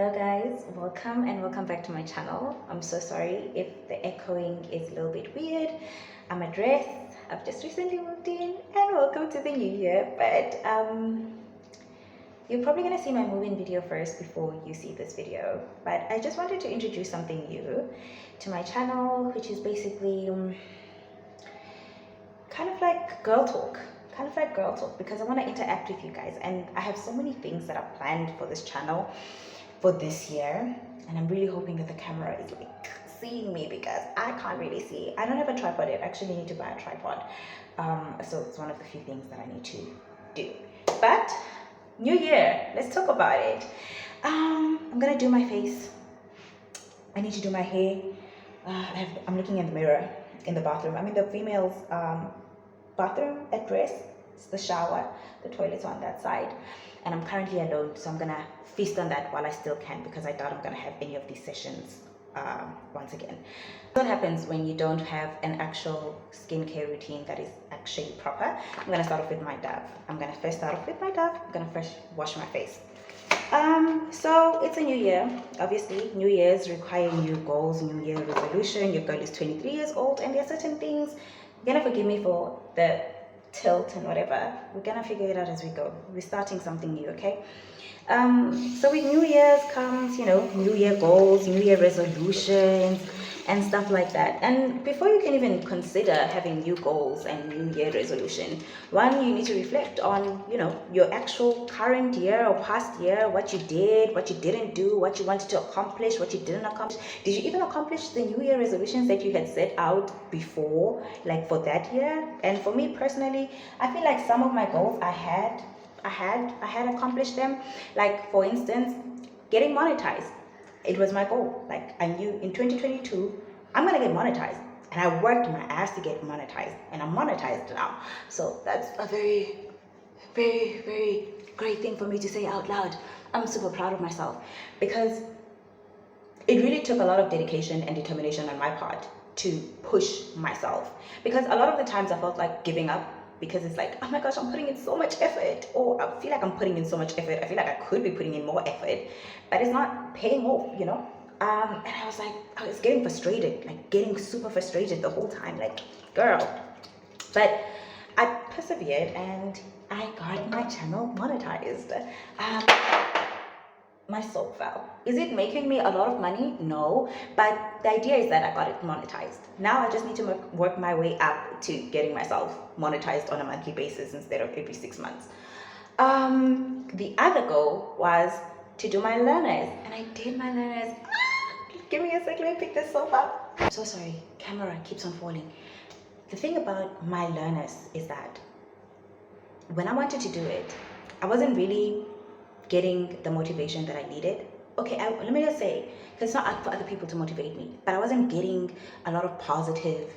Hello guys, welcome and welcome back to my channel. I'm so sorry if the echoing is a little bit weird. I'm at rest. I've just recently moved in and welcome to the new year. But you're probably gonna see my move-in video first before you see this video. But I just wanted to introduce something new to my channel, which is basically kind of like girl talk. Because I want to interact with you guys, and I have so many things that are planned for this channel for this year, and I'm really hoping that the camera is like seeing me because I can't really see. I don't have a tripod yet. I actually need to buy a tripod, so it's one of the few things that I need to do. But new year, let's talk about it. I'm gonna do my face. I need to do my hair. I'm looking in the mirror in the bathroom. I'm in the female's bathroom at rest. It's the shower, the toilet's on that side, and I'm currently alone, so I'm gonna feast on that while I still can, because I doubt I'm gonna have any of these sessions once again. What happens when you don't have an actual skincare routine that is actually proper? I'm gonna start off with my Dove. I'm gonna first wash my face. So it's a new year. Obviously, new years require new goals, new year resolution. Your girl is 23 years old, and there are certain things. You're gonna forgive me for the tilt and whatever. We're gonna figure it out as we go. We're starting something new, okay? So with new years comes, new year goals, new year resolutions, and stuff like that. And before you can even consider having new goals and new year resolution, one, you need to reflect on, your actual current year or past year, what you did, what you didn't do, what you wanted to accomplish, what you didn't accomplish. Did you even accomplish the new year resolutions that you had set out before, like for that year? And for me personally, I feel like some of my goals I had accomplished them. Like, for instance, getting monetized. It was my goal. Like, I knew in 2022 I'm gonna get monetized, and I worked my ass to get monetized, and I'm monetized now. So that's a very, very, very great thing for me to say out loud. I'm super proud of myself, because it really took a lot of dedication and determination on my part to push myself, because a lot of the times I felt like giving up, because it's like, oh my gosh, I'm putting in so much effort, or I feel like I'm putting in so much effort. I feel like I could be putting in more effort, but it's not paying off, And I was getting frustrated, like getting super frustrated the whole time, like, girl. But I persevered and I got my channel monetized. My soul fell. Is it making me a lot of money? No, but the idea is that I got it monetized. Now I just need to work my way up to getting myself monetized on a monthly basis instead of every 6 months. The other goal was to do my learners, and I did my learners. Give me a second, let me pick this soap up. I'm so sorry, camera keeps on falling. The thing about my learners is that when I wanted to do it, I wasn't really getting the motivation that I needed. Okay, let me just say, because it's not up for other people to motivate me, but I wasn't getting a lot of positive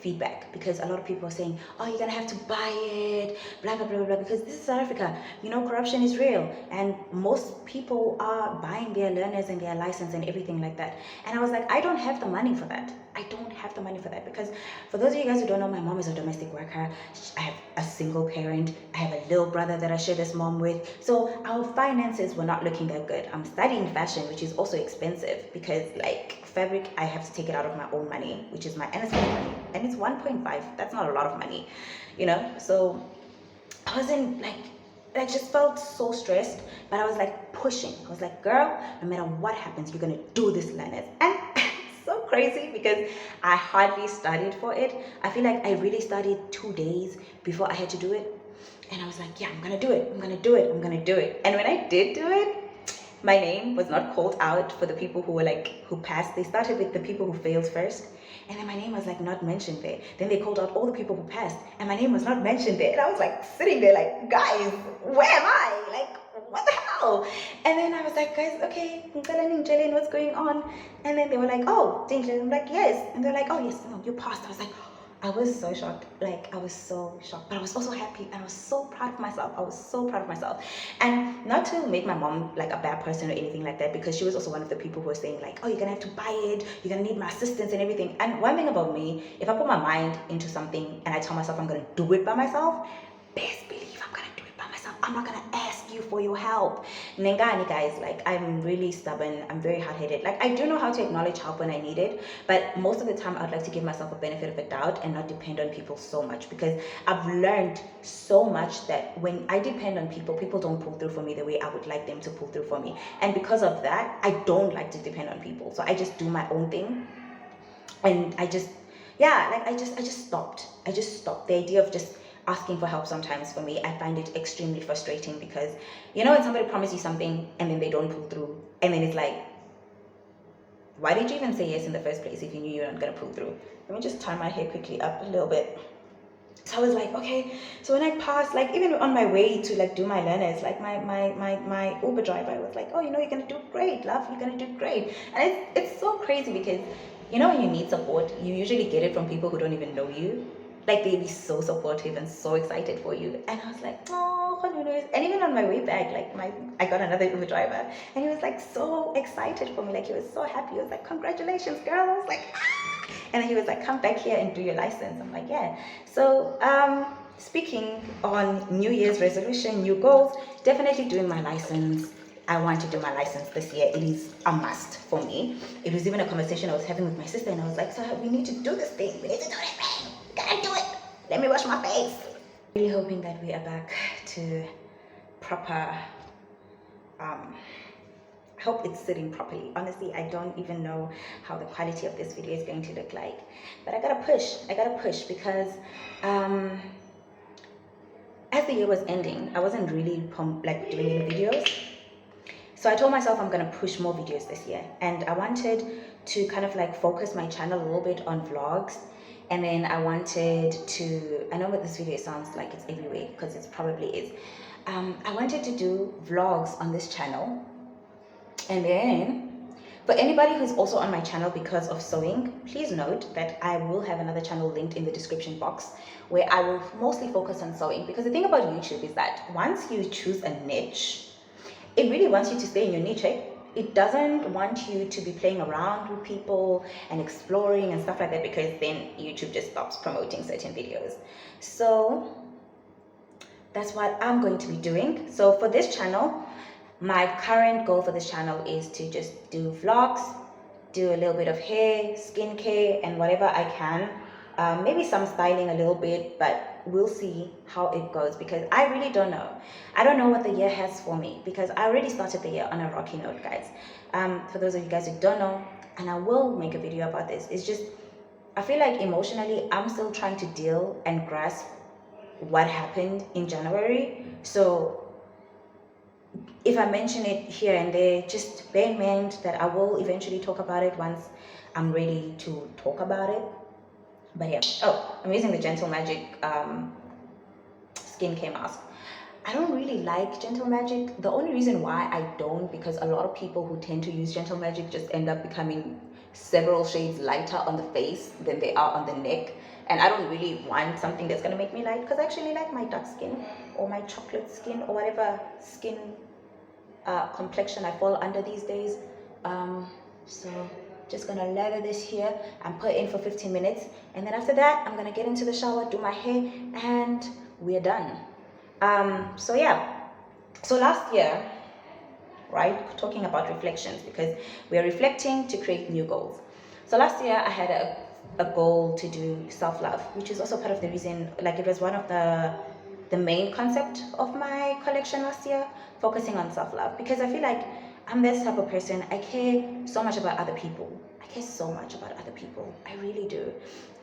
feedback, because a lot of people are saying, oh, you're gonna have to buy it, blah blah blah blah, because this is South Africa, corruption is real, and most people are buying their learners and their license and everything like that. And I was like, I don't have the money for that. Because for those of you guys who don't know, my mom is a domestic worker. I have a single parent. I have a little brother that I share this mom with. So our finances were not looking that good. I'm studying fashion, which is also expensive, because like fabric, I have to take it out of my own money, which is my NSF money, and it's 1.5. That's not a lot of money, So I wasn't like just felt so stressed, but I was like pushing. I was like, girl, no matter what happens, you're gonna do this, learners. And so crazy, because I hardly studied for it. I feel like I really studied 2 days before I had to do it, and I was like, yeah, I'm gonna do it. And when I did do it, my name was not called out for the people who passed. They started with the people who failed first, and then my name was like not mentioned there. Then they called out all the people who passed, and my name was not mentioned there. And I was like sitting there like, guys, where am I? Like, what the hell? And then I was like, guys, okay, Jalen, what's going on? And then they were like, oh, Dingle. I'm like, yes. And they're like, oh yes, no, you passed. I was like, I was so shocked. Like, I was so shocked, but I was also happy, and I was so proud of myself. And not to make my mom like a bad person or anything like that, because she was also one of the people who were saying like, oh, you're gonna have to buy it, you're gonna need my assistance and everything. And one thing about me, if I put my mind into something and I tell myself I'm gonna do it by myself, best believe I'm gonna do it by myself. I'm not gonna ask you for your help. Nengani, guys, like, I'm really stubborn. I'm very hard-headed. Like, I do know how to acknowledge help when I need it, but most of the time I'd like to give myself a benefit of the doubt and not depend on people so much, because I've learned so much that when I depend on people, people don't pull through for me the way I would like them to pull through for me. And because of that, I don't like to depend on people. So I just do my own thing. And I just, yeah, like, I just stopped. The idea of just asking for help sometimes, for me, I find it extremely frustrating, because, you know, when somebody promises you something and then they don't pull through, and then it's like, why did you even say yes in the first place if you knew you weren't going to pull through? Let me just tie my hair quickly up a little bit. So I was like, okay. So when I passed, like, even on my way to, like, do my learners, like, my Uber driver was like, oh, you know, you're gonna do great, love, you're gonna do great. And it's so crazy, because, you know, when you need support, you usually get it from people who don't even know you. Like, they'd be so supportive and so excited for you. And I was like, oh, and even on my way back, like, I got another Uber driver, and he was like so excited for me. Like, he was so happy. He was like, congratulations, girl. I was like, ah! And then he was like, come back here and do your license. I'm like, yeah. So speaking on New Year's resolution, new goals, definitely doing my license. I want to do my license this year. It is a must for me. It was even a conversation I was having with my sister, and I was like, so we need to do this thing. We need to do it. Gotta do it. Let me wash my face. Really hoping that we are back to proper. I hope it's sitting properly. Honestly, I don't even know how the quality of this video is going to look like, but I gotta push because as the year was ending, I wasn't really like doing any videos. So I told myself I'm gonna push more videos this year, and I wanted to kind of like focus my channel a little bit on vlogs. And then I wanted to, I know what this video sounds like it's everywhere, because it probably is. I wanted to do vlogs on this channel. And then for anybody who's also on my channel because of sewing, please note that I will have another channel linked in the description box where I will mostly focus on sewing. Because the thing about YouTube is that once you choose a niche, it really wants you to stay in your niche. It doesn't want you to be playing around with people and exploring and stuff like that, because then YouTube just stops promoting certain videos. So that's what I'm going to be doing. So for this channel, my current goal for this channel is to just do vlogs, do a little bit of hair, skincare, and whatever I can. Maybe some styling a little bit, but we'll see how it goes, because I really don't know. I don't know what the year has for me, because I already started the year on a rocky note, guys. For those of you guys who don't know, and I will make a video about this, it's just, I feel like emotionally, I'm still trying to deal and grasp what happened in January. So if I mention it here and there, just bear in mind that I will eventually talk about it once I'm ready to talk about it. But yeah, oh, I'm using the Gentle Magic skincare mask. I don't really like Gentle Magic. The only reason why I don't, because a lot of people who tend to use Gentle Magic just end up becoming several shades lighter on the face than they are on the neck. And I don't really want something that's going to make me light, because I actually like my dark skin or my chocolate skin or whatever skin complexion I fall under these days. So just gonna lather this here and put it in for 15 minutes, and then after that I'm gonna get into the shower, do my hair, and we're done. So yeah, so last year, right, talking about reflections, because we are reflecting to create new goals. So last year I had a goal to do self-love, which is also part of the reason, like, it was one of the main concept of my collection last year, focusing on self-love, because I feel like I'm this type of person. I care so much about other people. I care so much about other people. I really do.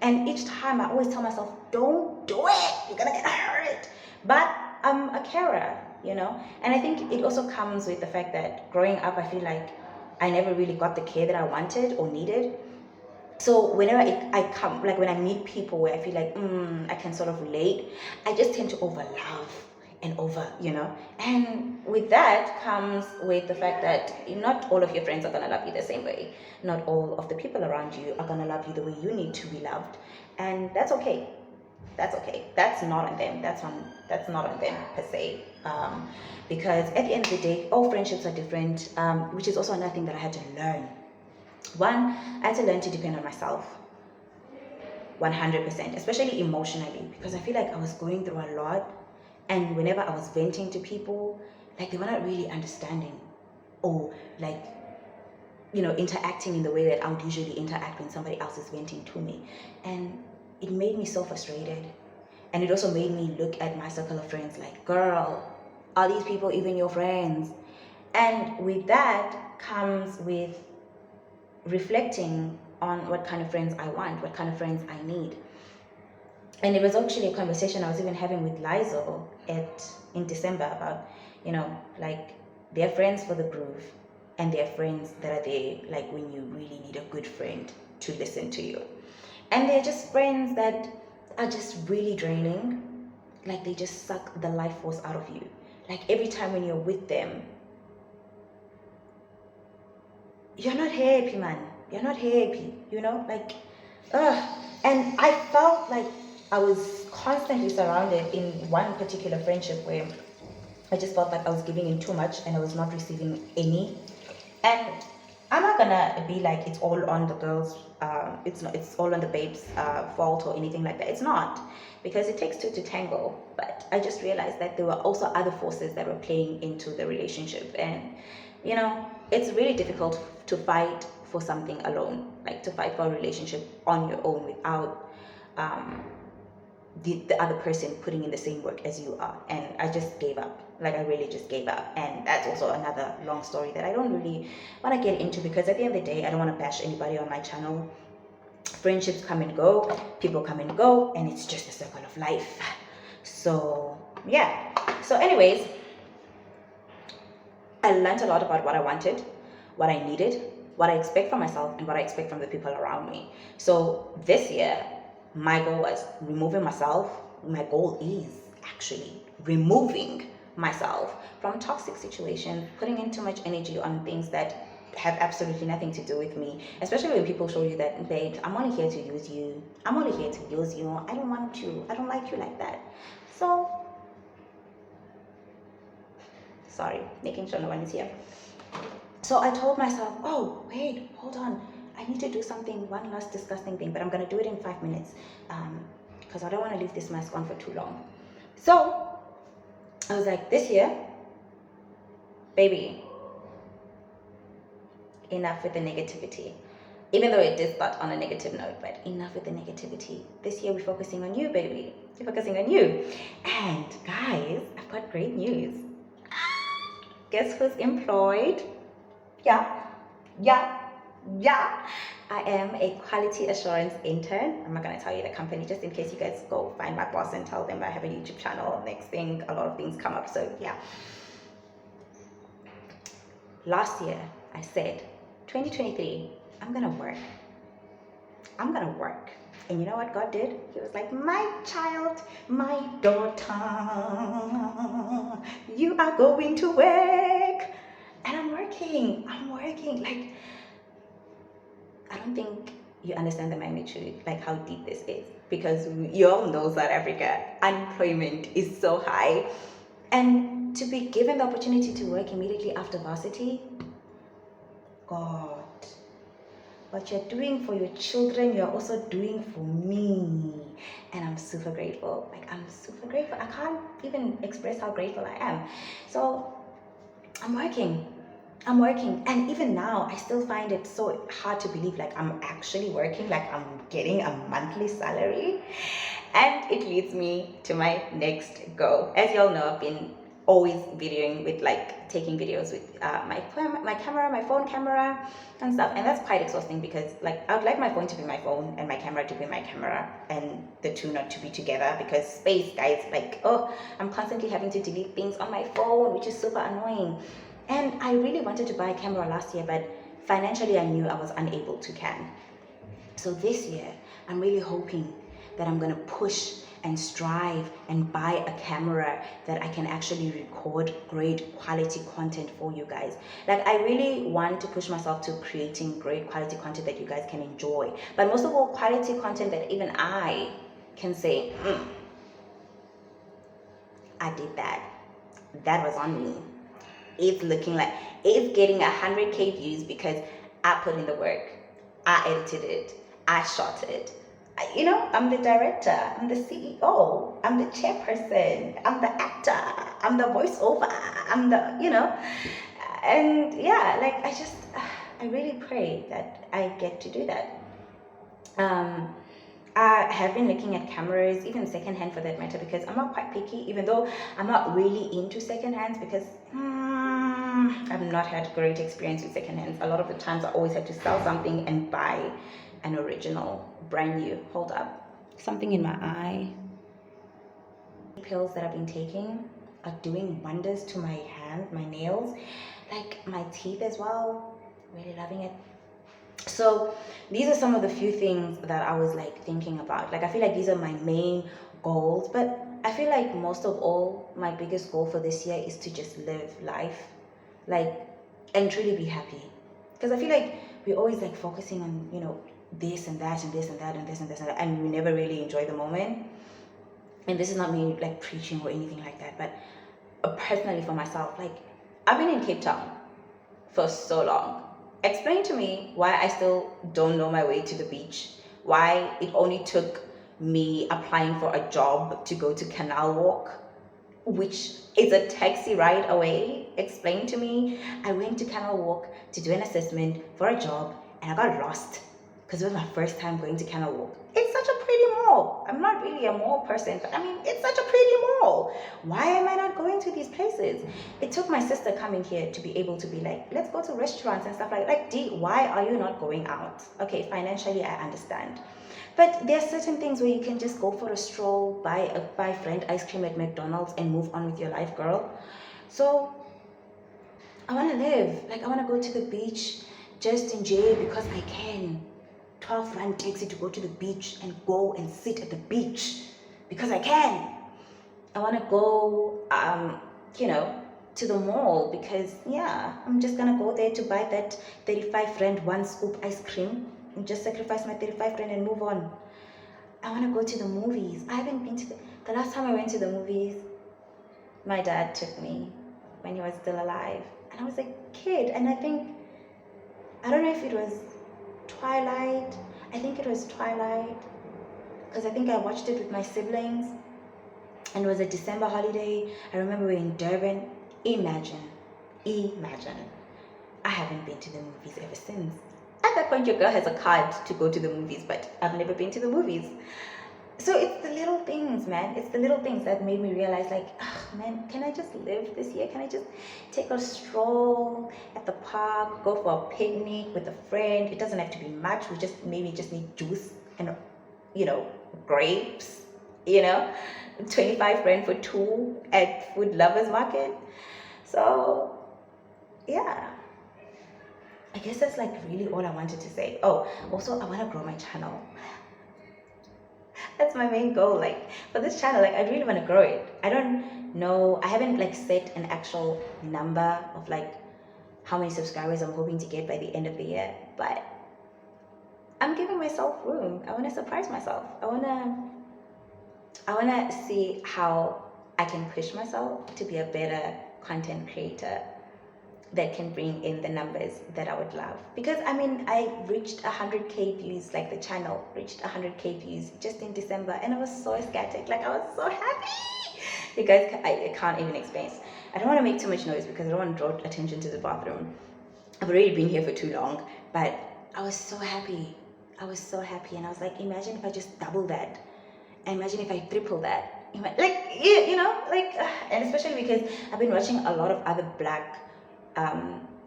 And each time I always tell myself, don't do it. You're gonna get hurt. But I'm a carer, you know? And I think it also comes with the fact that growing up, I feel like I never really got the care that I wanted or needed. So whenever I come, like when I meet people where I feel like, I can sort of relate, I just tend to overlove and you know. And with that comes with the fact that not all of your friends are going to love you the same way. Not all of the people around you are going to love you the way you need to be loved. And that's okay. That's okay. That's not on them. That's not on them per se. Because at the end of the day, all friendships are different, which is also another thing that I had to learn. One, I had to learn to depend on myself 100%, especially emotionally, because I feel like I was going through a lot, and whenever I was venting to people, Like, they were not really understanding, or like, interacting in the way that I would usually interact when somebody else is venting to me. And it made me so frustrated. And it also made me look at my circle of friends like, girl, are these people even your friends? And with that comes with reflecting on what kind of friends I want, what kind of friends I need. And it was actually a conversation I was even having with Lizo in December about, like, they're friends for the groove, and they're friends that are there like when you really need a good friend to listen to you. And they're just friends that are just really draining. Like, they just suck the life force out of you. Like, every time when you're with them, you're not happy, man. You're not happy, like, ugh. And I felt like I was constantly surrounded in one particular friendship where I just felt like I was giving in too much and I was not receiving any. And I'm not gonna be like it's all on the girls, it's not, it's all on the babes' fault or anything like that. It's not, because it takes two to tango. But I just realized that there were also other forces that were playing into the relationship, and it's really difficult to fight for something alone, like to fight for a relationship on your own without the other person putting in the same work as you are. And I just gave up. Like, I really just gave up. And that's also another long story that I don't really want to get into, because at the end of the day, I don't want to bash anybody on my channel. Friendships come and go, people come and go, and it's just a circle of life. So yeah. So anyways, I learned a lot about what I wanted, what I needed, what I expect from myself, and what I expect from the people around me. So this year, my goal was removing myself. My goal is actually removing myself from toxic situations, putting in too much energy on things that have absolutely nothing to do with me, especially when people show you that, babe, I'm only here to use you. I'm only here to use you. I don't want you. I don't like you like that. So, sorry, making sure no one is here. So I told myself, oh, wait, hold on. I need to do something, one last disgusting thing, but I'm going to do it in 5 minutes, because I don't want to leave this mask on for too long. So I was like, this year, baby, enough with the negativity. Even though it did start on a negative note, but enough with the negativity. This year we're focusing on you, baby. We're focusing on you. And guys, I've got great news. Guess who's employed? Yeah. I am a quality assurance intern. I'm not going to tell you the company, just in case you guys go find my boss and tell them I have a YouTube channel. Next thing, a lot of things come up. So yeah. Last year, I said, 2023, I'm going to work. I'm going to work. And you know what God did? He was like, my child, my daughter, you are going to work. And I'm working. Like, I don't think you understand the magnitude, like how deep this is. Because you all know South Africa, unemployment is so high. And to be given the opportunity to work immediately after varsity, God, what you're doing for your children, you're also doing for me. And I'm super grateful. Like, I'm super grateful. I can't even express how grateful I am. So I'm working. And even now, I still find it so hard to believe, like, I'm actually working, like I'm getting a monthly salary. And it leads me to my next goal. As you all know, I've been always videoing with, like, taking videos with my camera, my phone camera and stuff. And that's quite exhausting, because, like, I would like my phone to be my phone and my camera to be my camera, and the two not to be together, because space, guys, like, oh, I'm constantly having to delete things on my phone, which is super annoying. And I really wanted to buy a camera last year, but financially I knew I was unable to can. So this year, I'm really hoping that I'm going to push and strive and buy a camera that I can actually record great quality content for you guys. Like, I really want to push myself to creating great quality content that you guys can enjoy. But most of all, quality content that even I can say, I did that. That was on me. It's looking like it's getting 100K views because I put in the work. I edited it. I shot it. I'm the director, I'm the CEO, I'm the chairperson, I'm the actor, I'm the voiceover, I'm the, and yeah, like I really pray that I get to do that. Um, I have been looking at cameras, even secondhand for that matter, because I'm not quite picky, even though I'm not really into secondhands because I've not had great experience with secondhands. A lot of the times I always have to sell something and buy an original, brand new. Hold up. Something in my eye. Pills that I've been taking are doing wonders to my hands, my nails, like my teeth as well. Really loving it. So these are some of the few things that I was like thinking about. Like I feel like these are my main goals, but I feel like most of all, my biggest goal for this year is to just live life, like, and truly be happy. Because I feel like we're always like focusing on, this and that and this and that and this and this and that, and we never really enjoy the moment. And this is not me like preaching or anything like that, but personally for myself, like I've been in Cape Town for so long. Explain to me why I still don't know my way to the beach. Why it only took me applying for a job to go to Canal Walk, which is a taxi ride away. Explain to me. I went to Canal Walk to do an assessment for a job and I got lost because it was my first time going to Canal Walk. It's such a pretty mall. I'm not really a mall person, but I mean, it's such a pretty mall. Why am I not going to these places? It took my sister coming here to be able to be like, let's go to restaurants and stuff like D, why are you not going out? Okay, financially, I understand. But there are certain things where you can just go for a stroll, buy friend ice cream at McDonald's and move on with your life, girl. So I want to live. Like I want to go to the beach, just enjoy because I can. 12 rand takes it to go to the beach and go and sit at the beach because I can. I want to go, to the mall because, yeah, I'm just going to go there to buy that 35 rand one scoop ice cream and just sacrifice my 35 rand and move on. I want to go to the movies. I haven't been to the last time I went to the movies, my dad took me when he was still alive. And I was a kid. And I don't know if it was Twilight. I think it was Twilight. Because I think I watched it with my siblings. And it was a December holiday. I remember we were in Durban. Imagine. I haven't been to the movies ever since. At that point, your girl has a card to go to the movies, but I've never been to the movies. So it's the little things, man. It's the little things that made me realize, like, man, can I just live this year? Can I just take a stroll at the park, go for a picnic with a friend? It doesn't have to be much. We just maybe just need juice and, grapes, 25 rand for two at Food Lovers Market. So, yeah. I guess that's like really all I wanted to say. Oh, also I want to grow my channel. That's my main goal. Like for this channel, like I really want to grow it. I don't know. I haven't like set an actual number of like how many subscribers I'm hoping to get by the end of the year, but I'm giving myself room. I want to surprise myself. I want to see how I can push myself to be a better content creator that can bring in the numbers that I would love. Because I mean, I reached 100k views, like the channel reached 100k views just in December, and I was so ecstatic. Like I was so happy. You guys, I can't even explain. I don't want to make too much noise because I don't want to draw attention to the bathroom. I've already been here for too long, but I was so happy. I was so happy, and I was like, imagine if I just double that. Imagine if I triple that. And especially because I've been watching a lot of other black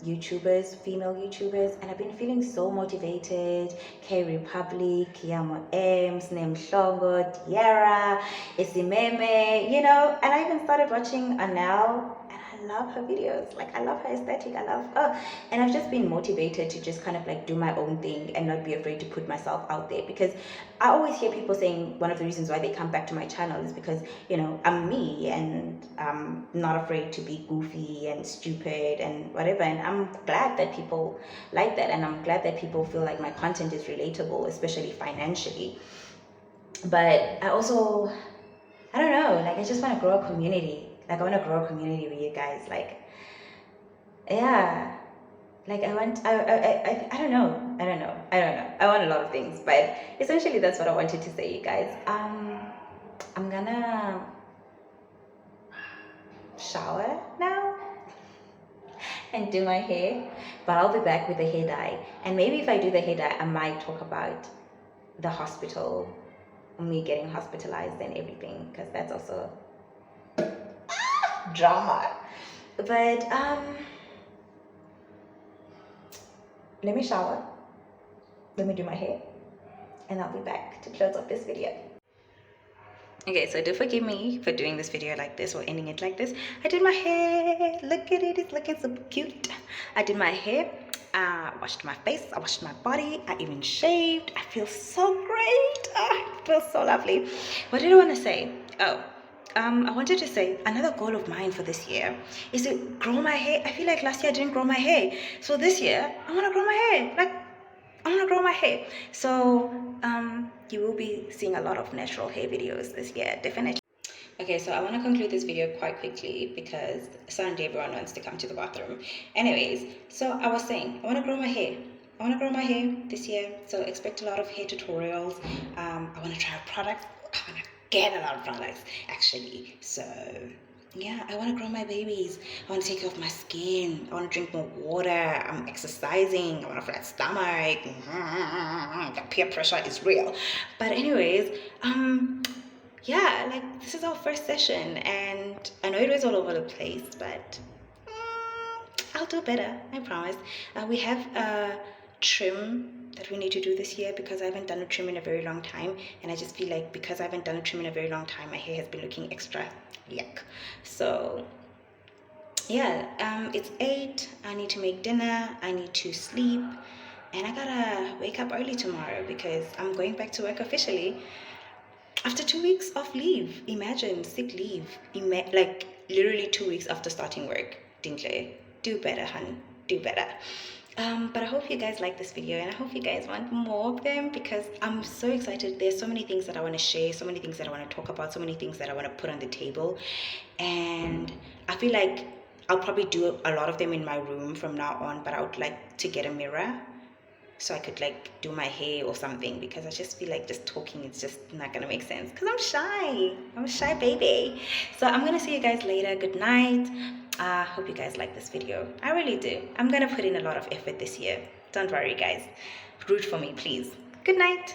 YouTubers, female YouTubers, and I've been feeling so motivated. K Republic, Kiamo Ems, Nemhlongo, Tiara, Isimeme, and I even started watching Anel, and I love her videos. Like I love her aesthetic. I love her, and I've just been motivated to just kind of like do my own thing and not be afraid to put myself out there, because I always hear people saying one of the reasons why they come back to my channel is because I'm me and I'm not afraid to be goofy and stupid and whatever, and I'm glad that people like that, and I'm glad that people feel like my content is relatable, especially financially. But I also, I don't know, like I just want to grow a community. Like I want to grow a community with you guys. Like, yeah, Like I don't know. I want a lot of things, but essentially that's what I wanted to say, you guys. I'm gonna shower now and do my hair, but I'll be back with the hair dye. And maybe if I do the hair dye, I might talk about the hospital, me getting hospitalized and everything, because that's also drama. But let me shower, let me do my hair, and I'll be back to close up this video. Okay, so do forgive me for doing this video like this or ending it like this. I did my hair. Look at it. It's looking super cute. I did my hair. I washed my face. I washed my body. I even shaved. I feel so great. I feel so lovely. What did I want to say? Oh, I wanted to say another goal of mine for this year is to grow my hair. I feel like last year I didn't grow my hair. So this year, I want to grow my hair. Like, I want to grow my hair. So you will be seeing a lot of natural hair videos this year, definitely. Okay, so I want to conclude this video quite quickly because Sunday everyone wants to come to the bathroom. Anyways, so I was saying I want to grow my hair. I want to grow my hair this year, so expect a lot of hair tutorials. I want to try products. I want to get a lot of products actually. So yeah, I want to grow my babies. I want to take care of my skin. I want to drink more water. I'm exercising. I want a flat stomach. The peer pressure is real. But anyways, yeah, like this is our first session, and I know it was all over the place, but I'll do better. I promise. We have a trim that we need to do this year because I haven't done a trim in a very long time, and I just feel like because I haven't done a trim in a very long time, my hair has been looking extra yuck. So yeah, it's 8. I need to make dinner. I need to sleep, and I gotta wake up early tomorrow because I'm going back to work officially after 2 weeks of leave. Imagine sick leave. Like literally 2 weeks after starting work. Dinkley, do better, hun. Do better. But I hope you guys like this video, and I hope you guys want more of them because I'm so excited. There's so many things that I want to share, so many things that I want to talk about, so many things that I want to put on the table, and I feel like I'll probably do a lot of them in my room from now on, but I would like to get a mirror so I could like do my hair or something because I just feel like just talking is just not gonna make sense because I'm a shy baby. So I'm gonna see you guys later. Good night. Hope you guys like this video. I really do. I'm gonna put in a lot of effort this year. Don't worry guys, root for me please. Good night.